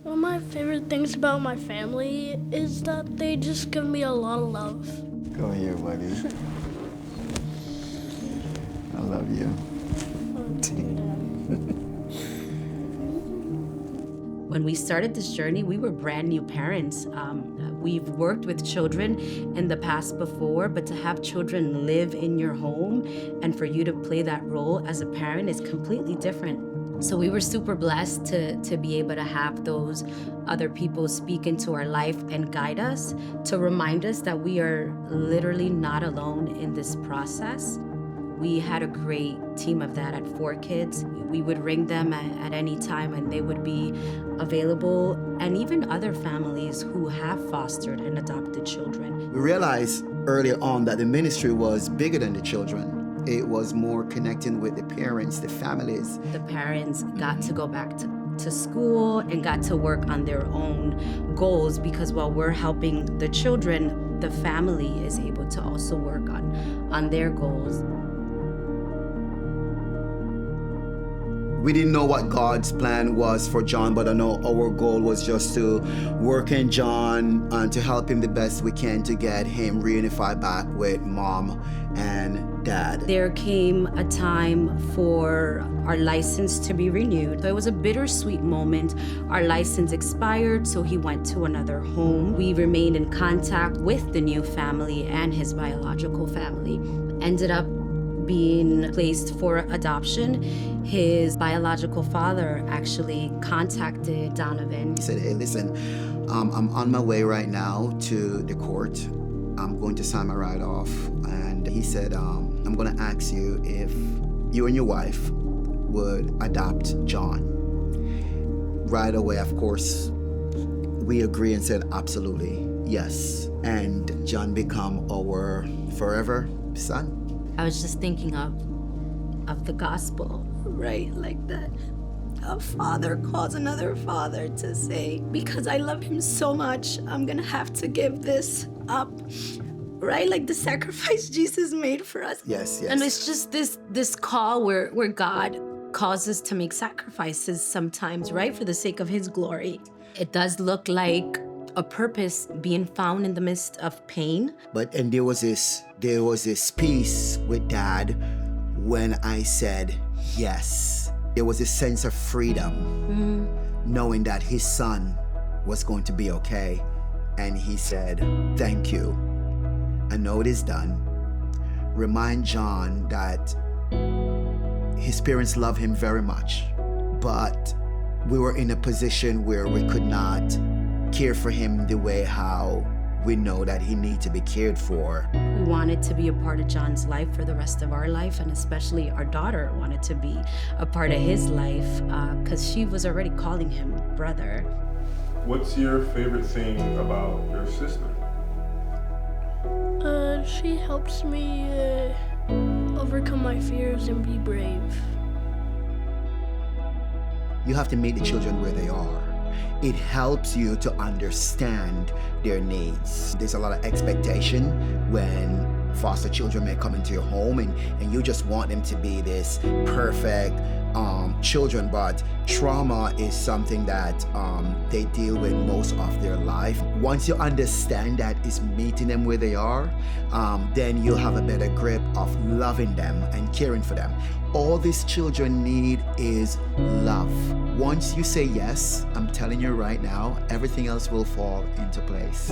One of my favorite things about my family is that they just give me a lot of love. Go here, buddy. I love you. When we started this journey, we were brand new parents. We've worked with children in the past before, but to have children live in your home and for you to play that role as a parent is completely different. So we were super blessed to be able to have those other people speak into our life and guide us, to remind us that we are literally not alone in this process. We had a great team of that at 4 Kids. We would ring them at any time and they would be available, and even other families who have fostered and adopted children. We realized earlier on that the ministry was bigger than the children. It was more connecting with the parents, the families. The parents got to go back to school and got to work on their own goals, because while we're helping the children, the family is able to also work on their goals. We didn't know what God's plan was for John, but I know our goal was just to work in John and to help him the best we can to get him reunified back with mom and dad. There came a time for our license to be renewed. So it was a bittersweet moment. Our license expired, so he went to another home. We remained in contact with the new family and his biological family. Ended up being placed for adoption. His biological father actually contacted Donovan. He said, hey, listen, I'm on my way right now to the court. I'm going to sign my ride off. And he said, I'm going to ask you if you and your wife would adopt John. Right away, of course, we agreed and said, absolutely, yes. And John become our forever son. I was just thinking of the gospel, right? Like that a father calls another father to say, because I love him so much, I'm gonna have to give this up, right? Like the sacrifice Jesus made for us. Yes, yes. And it's just this call where God calls us to make sacrifices sometimes, right? For the sake of his glory. It does look like a purpose being found in the midst of pain. And there was this peace with Dad when I said yes. There was a sense of freedom, knowing that his son was going to be okay. And he said, thank you. I know it is done. Remind John that his parents love him very much, but we were in a position where we could not care for him the way how we know that he needs to be cared for. We wanted to be a part of John's life for the rest of our life, and especially our daughter wanted to be a part of his life because she was already calling him brother. What's your favorite thing about your sister? She helps me overcome my fears and be brave. You have to meet the children where they are. It helps you to understand their needs. There's a lot of expectation when foster children may come into your home and you just want them to be this perfect children, but trauma is something that they deal with most of their life. Once you understand that is meeting them where they are, then you'll have a better grip of loving them and caring for them. All these children need is love. Once you say yes, I'm telling you right now, everything else will fall into place.